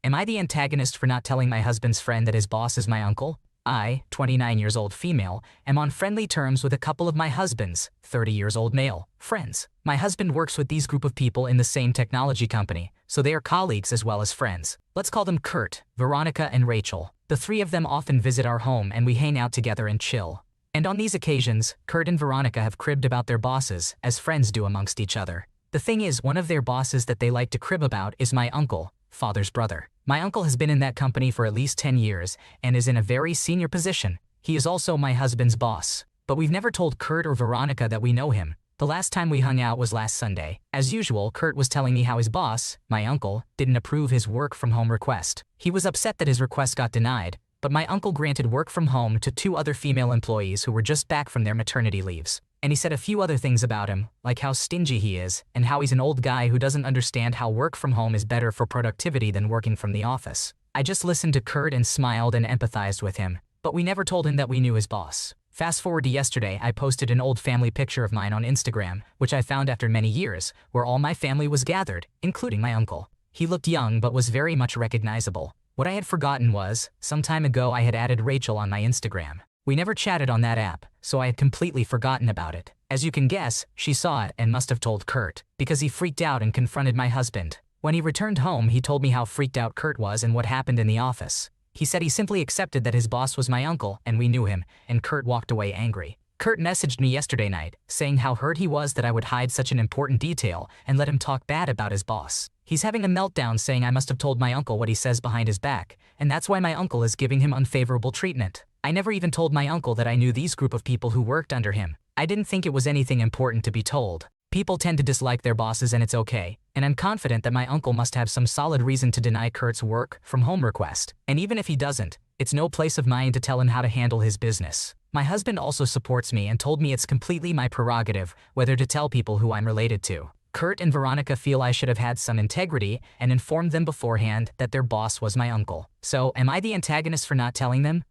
Am I the antagonist for not telling my husband's friend that his boss is my uncle? I, 29 years old female, am on friendly terms with a couple of my husband's, 30 years old male, friends. My husband works with these group of people in the same technology company, so they are colleagues as well as friends. Let's call them Kurt, Veronica, and Rachel. The three of them often visit our home and we hang out together and chill. And on these occasions, Kurt and Veronica have cribbed about their bosses, as friends do amongst each other. The thing is, one of their bosses that they like to crib about is my uncle, father's brother. My uncle has been in that company for at least 10 years and is in a very senior position. He is also my husband's boss. But we've never told Kurt or Veronica that we know him. The last time we hung out was last Sunday. As usual, Kurt was telling me how his boss, my uncle, didn't approve his work-from-home request. He was upset that his request got denied, but my uncle granted work from home to 2 other female employees who were just back from their maternity leaves. And he said a few other things about him, like how stingy he is, and how he's an old guy who doesn't understand how work from home is better for productivity than working from the office. I just listened to Kurt and smiled and empathized with him, but we never told him that we knew his boss. Fast forward to yesterday, I posted an old family picture of mine on Instagram, which I found after many years, where all my family was gathered, including my uncle. He looked young but was very much recognizable. What I had forgotten was, some time ago I had added Rachel on my Instagram. We never chatted on that app, so I had completely forgotten about it. As you can guess, she saw it and must have told Kurt, because he freaked out and confronted my husband. When he returned home, he told me how freaked out Kurt was and what happened in the office. He said he simply accepted that his boss was my uncle and we knew him, and Kurt walked away angry. Kurt messaged me yesterday night, saying how hurt he was that I would hide such an important detail and let him talk bad about his boss. He's having a meltdown saying I must have told my uncle what he says behind his back, and that's why my uncle is giving him unfavorable treatment. I never even told my uncle that I knew these group of people who worked under him. I didn't think it was anything important to be told. People tend to dislike their bosses and it's okay, and I'm confident that my uncle must have some solid reason to deny Kurt's work from home request. And even if he doesn't, it's no place of mine to tell him how to handle his business. My husband also supports me and told me it's completely my prerogative whether to tell people who I'm related to. Kurt and Veronica feel I should have had some integrity and informed them beforehand that their boss was my uncle. So, am I the antagonist for not telling them?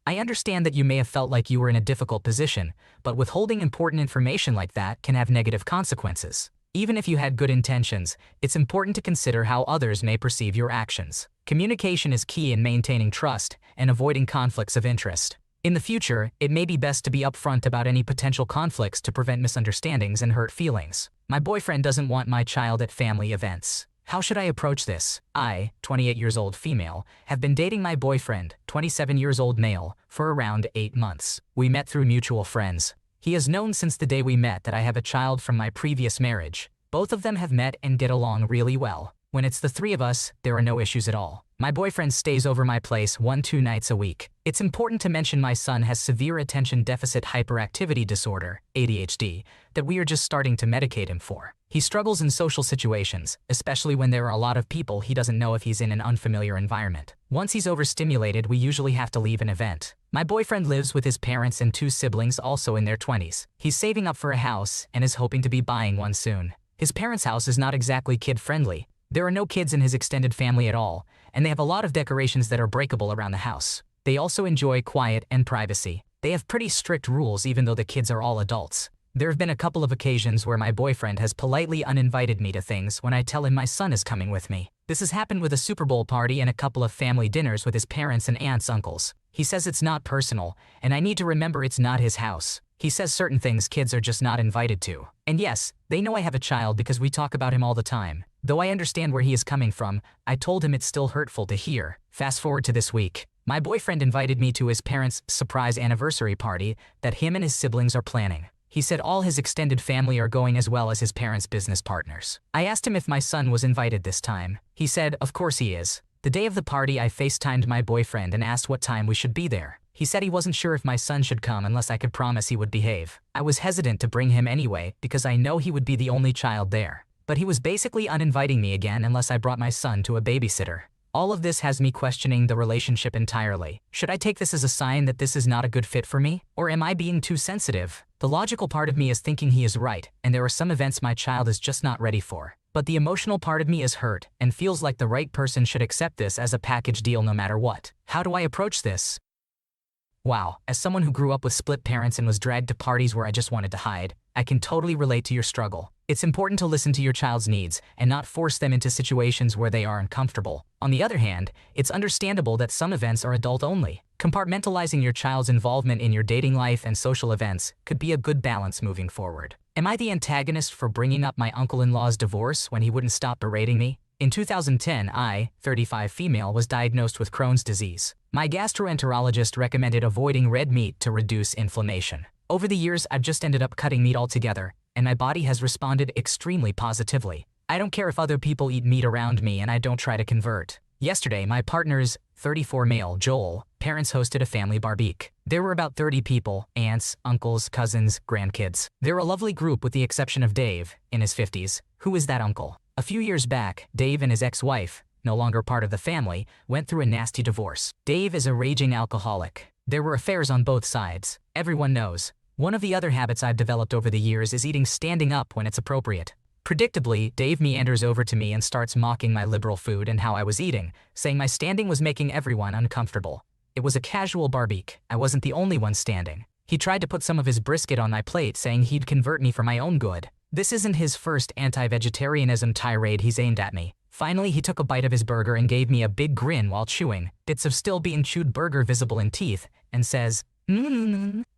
I understand that you may have felt like you were in a difficult position, but withholding important information like that can have negative consequences. Even if you had good intentions, it's important to consider how others may perceive your actions. Communication is key in maintaining trust and avoiding conflicts of interest. In the future, it may be best to be upfront about any potential conflicts to prevent misunderstandings and hurt feelings. My boyfriend doesn't want my child at family events. How should I approach this? I, 28 years old female, have been dating my boyfriend, 27 years old male, for around 8 months. We met through mutual friends. He has known since the day we met that I have a child from my previous marriage. Both of them have met and get along really well. When it's the three of us, there are no issues at all. My boyfriend stays over my place 1-2 nights a week. It's important to mention my son has severe attention deficit hyperactivity disorder, ADHD, that we are just starting to medicate him for. He struggles in social situations, especially when there are a lot of people he doesn't know if he's in an unfamiliar environment. Once he's overstimulated, we usually have to leave an event. My boyfriend lives with his parents and 2 siblings also in their 20s. He's saving up for a house and is hoping to be buying one soon. His parents' house is not exactly kid-friendly. There are no kids in his extended family at all, and they have a lot of decorations that are breakable around the house. They also enjoy quiet and privacy. They have pretty strict rules even though the kids are all adults. There have been a couple of occasions where my boyfriend has politely uninvited me to things when I tell him my son is coming with me. This has happened with a Super Bowl party and a couple of family dinners with his parents and aunts' uncles. He says it's not personal, and I need to remember it's not his house. He says certain things kids are just not invited to. And yes, they know I have a child because we talk about him all the time. Though I understand where he is coming from, I told him it's still hurtful to hear. Fast forward to this week. My boyfriend invited me to his parents' surprise anniversary party that him and his siblings are planning. He said all his extended family are going as well as his parents' business partners. I asked him if my son was invited this time. He said, of course he is. The day of the party, I FaceTimed my boyfriend and asked what time we should be there. He said he wasn't sure if my son should come unless I could promise he would behave. I was hesitant to bring him anyway because I know he would be the only child there. But he was basically uninviting me again unless I brought my son to a babysitter. All of this has me questioning the relationship entirely. Should I take this as a sign that this is not a good fit for me? Or am I being too sensitive? The logical part of me is thinking he is right, and there are some events my child is just not ready for. But the emotional part of me is hurt and feels like the right person should accept this as a package deal no matter what. How do I approach this? Wow, as someone who grew up with split parents and was dragged to parties where I just wanted to hide, I can totally relate to your struggle. It's important to listen to your child's needs and not force them into situations where they are uncomfortable. On the other hand, it's understandable that some events are adult-only. Compartmentalizing your child's involvement in your dating life and social events could be a good balance moving forward. Am I the antagonist for bringing up my uncle-in-law's divorce when he wouldn't stop berating me? In 2010, I, 35 female, was diagnosed with Crohn's disease. My gastroenterologist recommended avoiding red meat to reduce inflammation. Over the years, I've just ended up cutting meat altogether, and my body has responded extremely positively. I don't care if other people eat meat around me and I don't try to convert. Yesterday, my partner's 34 male, Joel, parents hosted a family barbecue. There were about 30 people, aunts, uncles, cousins, grandkids. They're a lovely group with the exception of Dave, in his 50s, who is that uncle. A few years back, Dave and his ex-wife, no longer part of the family, went through a nasty divorce. Dave is a raging alcoholic. There were affairs on both sides. Everyone knows. One of the other habits I've developed over the years is eating standing up when it's appropriate. Predictably, Dave meanders over to me and starts mocking my liberal food and how I was eating, saying my standing was making everyone uncomfortable. It was a casual barbecue. I wasn't the only one standing. He tried to put some of his brisket on my plate, saying he'd convert me for my own good. This isn't his first anti-vegetarianism tirade he's aimed at me. Finally, he took a bite of his burger and gave me a big grin while chewing, bits of still being chewed burger visible in teeth, and says,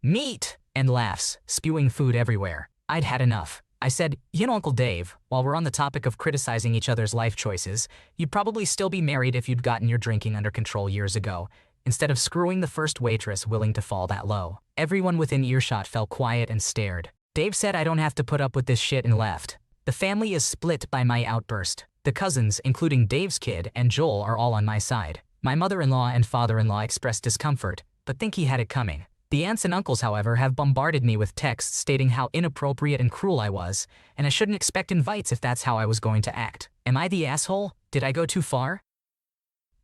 meat, and laughs, spewing food everywhere. I'd had enough. I said, you know, Uncle Dave, while we're on the topic of criticizing each other's life choices, you'd probably still be married if you'd gotten your drinking under control years ago, instead of screwing the first waitress willing to fall that low. Everyone within earshot fell quiet and stared. Dave said I don't have to put up with this shit and left. The family is split by my outburst. The cousins, including Dave's kid and Joel, are all on my side. My mother-in-law and father-in-law expressed discomfort, but think he had it coming. The aunts and uncles, however, have bombarded me with texts stating how inappropriate and cruel I was, and I shouldn't expect invites if that's how I was going to act. Am I the asshole? Did I go too far?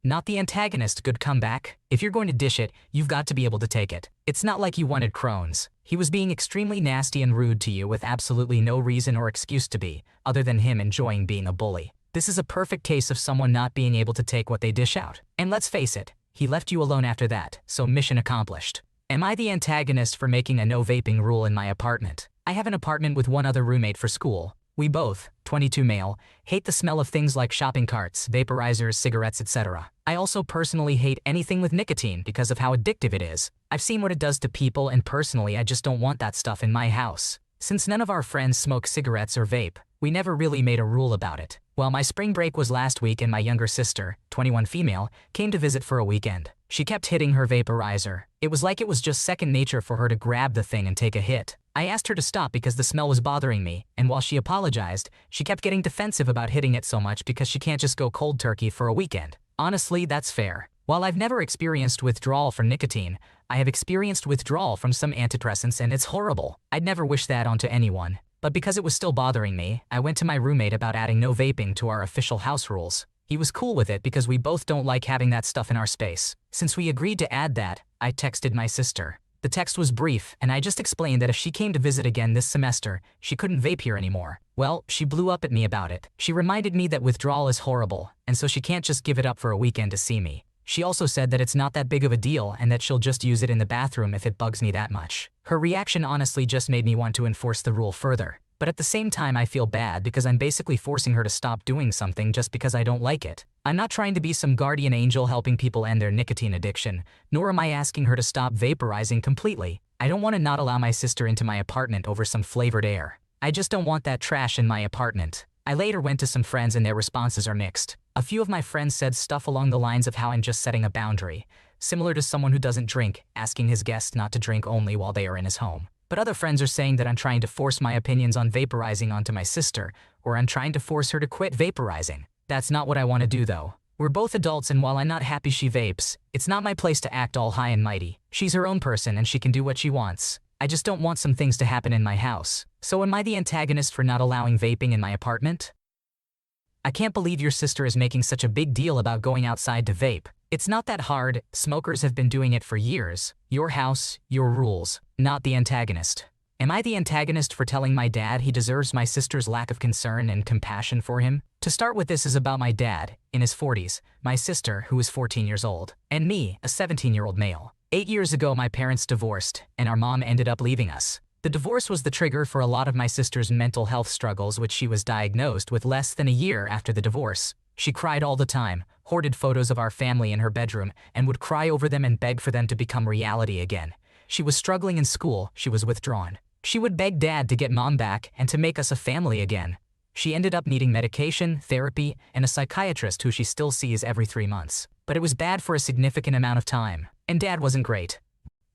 Not the antagonist, good comeback. If you're going to dish it, you've got to be able to take it. It's not like you wanted Crohn's. He was being extremely nasty and rude to you with absolutely no reason or excuse to be, other than him enjoying being a bully. This is a perfect case of someone not being able to take what they dish out. And let's face it, he left you alone after that, so mission accomplished. Am I the antagonist for making a no vaping rule in my apartment? I have an apartment with one other roommate for school. We both, 22 male, hate the smell of things like shopping carts, vaporizers, cigarettes, etc. I also personally hate anything with nicotine because of how addictive it is. I've seen what it does to people, and personally I just don't want that stuff in my house. Since none of our friends smoke cigarettes or vape, we never really made a rule about it. Well, my spring break was last week and my younger sister, 21 female, came to visit for a weekend. She kept hitting her vaporizer. It was like it was just second nature for her to grab the thing and take a hit. I asked her to stop because the smell was bothering me, and while she apologized, she kept getting defensive about hitting it so much because she can't just go cold turkey for a weekend. Honestly, that's fair. While I've never experienced withdrawal from nicotine, I have experienced withdrawal from some antidepressants, and it's horrible. I'd never wish that onto anyone. But because it was still bothering me, I went to my roommate about adding no vaping to our official house rules. He was cool with it because we both don't like having that stuff in our space. Since we agreed to add that, I texted my sister. The text was brief, and I just explained that if she came to visit again this semester, she couldn't vape here anymore. Well, she blew up at me about it. She reminded me that withdrawal is horrible, and so she can't just give it up for a weekend to see me. She also said that it's not that big of a deal and that she'll just use it in the bathroom if it bugs me that much. Her reaction honestly just made me want to enforce the rule further. But at the same time, I feel bad because I'm basically forcing her to stop doing something just because I don't like it. I'm not trying to be some guardian angel helping people end their nicotine addiction, nor am I asking her to stop vaporizing completely. I don't want to not allow my sister into my apartment over some flavored air. I just don't want that trash in my apartment. I later went to some friends and their responses are mixed. A few of my friends said stuff along the lines of how I'm just setting a boundary, similar to someone who doesn't drink, asking his guests not to drink only while they are in his home. But other friends are saying that I'm trying to force my opinions on vaporizing onto my sister, or I'm trying to force her to quit vaporizing. That's not what I want to do though. We're both adults, and while I'm not happy she vapes, it's not my place to act all high and mighty. She's her own person and she can do what she wants. I just don't want some things to happen in my house. So am I the antagonist for not allowing vaping in my apartment? I can't believe your sister is making such a big deal about going outside to vape. It's not that hard. Smokers have been doing it for years. Your house, your rules, not the antagonist. Am I the antagonist for telling my dad he deserves my sister's lack of concern and compassion for him? To start with, this is about my dad, in his 40s, my sister, who is 14 years old, and me, a 17-year-old male. 8 years ago, my parents divorced, and our mom ended up leaving us. The divorce was the trigger for a lot of my sister's mental health struggles, which she was diagnosed with less than a year after the divorce. She cried all the time, hoarded photos of our family in her bedroom, and would cry over them and beg for them to become reality again. She was struggling in school, she was withdrawn. She would beg Dad to get Mom back and to make us a family again. She ended up needing medication, therapy, and a psychiatrist who she still sees every 3 months. But it was bad for a significant amount of time, and Dad wasn't great.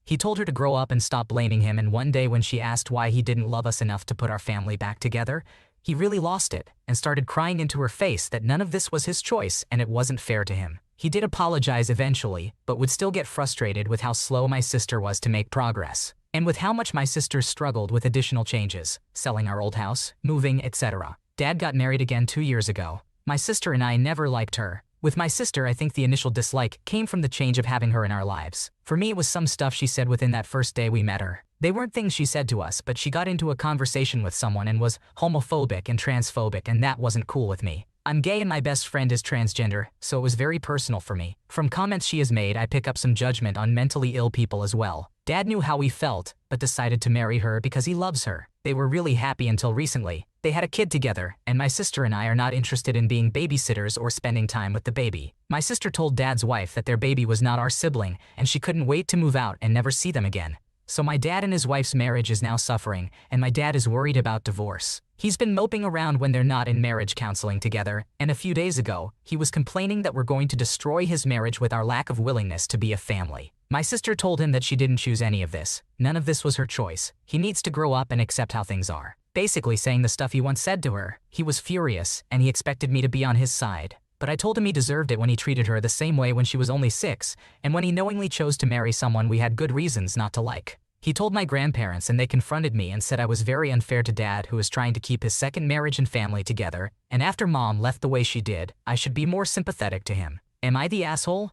He told her to grow up and stop blaming him, and one day when she asked why he didn't love us enough to put our family back together, he really lost it and started crying into her face that none of this was his choice and it wasn't fair to him. He did apologize eventually, but would still get frustrated with how slow my sister was to make progress, and with how much my sister struggled with additional changes, selling our old house, moving, etc. Dad got married again 2 years ago. My sister and I never liked her. With my sister, I think the initial dislike came from the change of having her in our lives. For me, it was some stuff she said within that first day we met her. They weren't things she said to us, but she got into a conversation with someone and was homophobic and transphobic, and that wasn't cool with me. I'm gay and my best friend is transgender, so it was very personal for me. From comments she has made, I pick up some judgment on mentally ill people as well. Dad knew how we felt, but decided to marry her because he loves her. They were really happy until recently. They had a kid together, and my sister and I are not interested in being babysitters or spending time with the baby. My sister told Dad's wife that their baby was not our sibling, and she couldn't wait to move out and never see them again. So my dad and his wife's marriage is now suffering, and my dad is worried about divorce. He's been moping around when they're not in marriage counseling together, and a few days ago, he was complaining that we're going to destroy his marriage with our lack of willingness to be a family. My sister told him that she didn't choose any of this. None of this was her choice. He needs to grow up and accept how things are. Basically saying the stuff he once said to her. He was furious, and he expected me to be on his side. But I told him he deserved it when he treated her the same way when she was only 6, and when he knowingly chose to marry someone we had good reasons not to like. He told my grandparents, and they confronted me and said I was very unfair to Dad, who was trying to keep his second marriage and family together, and after Mom left the way she did, I should be more sympathetic to him. Am I the asshole?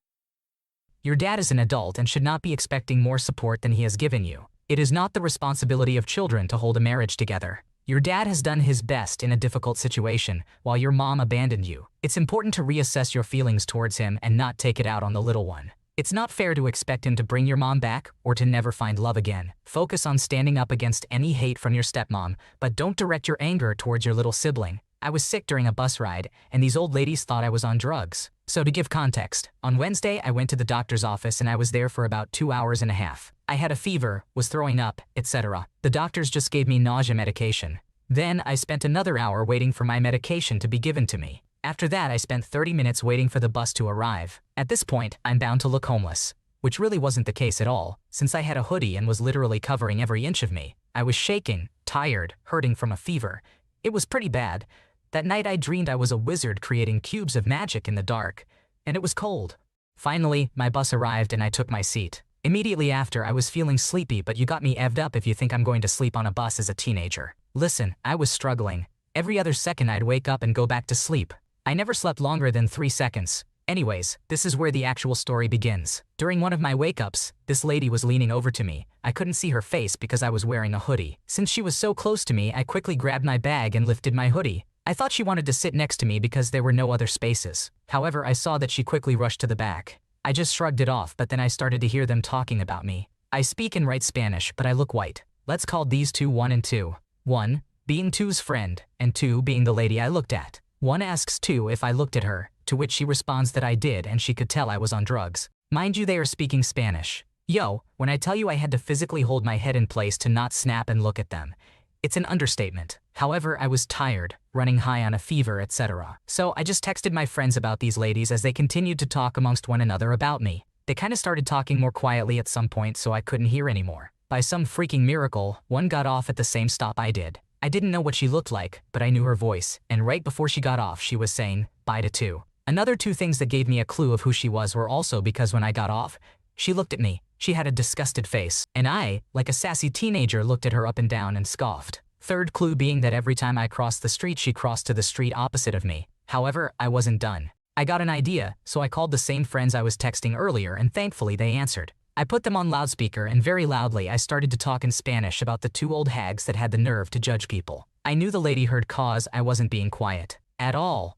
Your dad is an adult and should not be expecting more support than he has given you. It is not the responsibility of children to hold a marriage together. Your dad has done his best in a difficult situation, while your mom abandoned you. It's important to reassess your feelings towards him and not take it out on the little one. It's not fair to expect him to bring your mom back or to never find love again. Focus on standing up against any hate from your stepmom, but don't direct your anger towards your little sibling. I was sick during a bus ride, and these old ladies thought I was on drugs. So to give context, on Wednesday I went to the doctor's office and I was there for about 2 hours and a half. I had a fever, was throwing up, etc. The doctors just gave me nausea medication. Then I spent another hour waiting for my medication to be given to me. After that, I spent 30 minutes waiting for the bus to arrive. At this point, I'm bound to look homeless, which really wasn't the case at all, since I had a hoodie and was literally covering every inch of me. I was shaking, tired, hurting from a fever. It was pretty bad. That night I dreamed I was a wizard creating cubes of magic in the dark, and it was cold. Finally, my bus arrived and I took my seat. Immediately after, I was feeling sleepy, but you got me evved up if you think I'm going to sleep on a bus as a teenager. Listen, I was struggling. Every other second I'd wake up and go back to sleep. I never slept longer than 3 seconds. Anyways, this is where the actual story begins. During one of my wake-ups, this lady was leaning over to me. I couldn't see her face because I was wearing a hoodie. Since she was so close to me, I quickly grabbed my bag and lifted my hoodie. I thought she wanted to sit next to me because there were no other spaces. However, I saw that she quickly rushed to the back. I just shrugged it off, but then I started to hear them talking about me. I speak and write Spanish, but I look white. Let's call these two 1 and 2. 1, being 2's friend, and 2 being the lady I looked at. 1 asks 2 if I looked at her, to which she responds that I did and she could tell I was on drugs. Mind you, they are speaking Spanish. Yo, when I tell you I had to physically hold my head in place to not snap and look at them, it's an understatement. However, I was tired, running high on a fever, etc. So I just texted my friends about these ladies as they continued to talk amongst one another about me. They kinda started talking more quietly at some point, so I couldn't hear anymore. By some freaking miracle, 1 got off at the same stop I did. I didn't know what she looked like, but I knew her voice, and right before she got off she was saying, bye to 2. Another 2 things that gave me a clue of who she was were also because when I got off, she looked at me. She had a disgusted face, and I, like a sassy teenager, looked at her up and down and scoffed. Third clue being that every time I crossed the street she crossed to the street opposite of me. However, I wasn't done. I got an idea, so I called the same friends I was texting earlier and thankfully they answered. I put them on loudspeaker and very loudly I started to talk in Spanish about the 2 old hags that had the nerve to judge people. I knew the lady heard cause I wasn't being quiet. At all.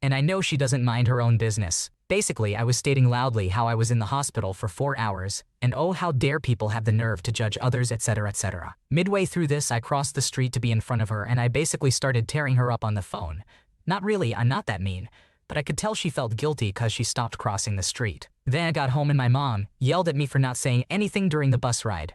And I know she doesn't mind her own business. Basically, I was stating loudly how I was in the hospital for 4 hours, and oh how dare people have the nerve to judge others, etc, etc. Midway through this, I crossed the street to be in front of her and I basically started tearing her up on the phone. Not really, I'm not that mean, but I could tell she felt guilty cause she stopped crossing the street. Then I got home and my mom yelled at me for not saying anything during the bus ride.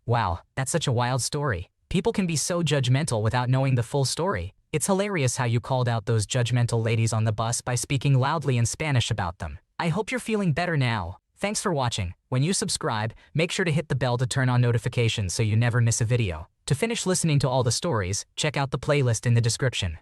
Wow, that's such a wild story. People can be so judgmental without knowing the full story. It's hilarious how you called out those judgmental ladies on the bus by speaking loudly in Spanish about them. I hope you're feeling better now. Thanks for watching. When you subscribe, make sure to hit the bell to turn on notifications so you never miss a video. To finish listening to all the stories, check out the playlist in the description.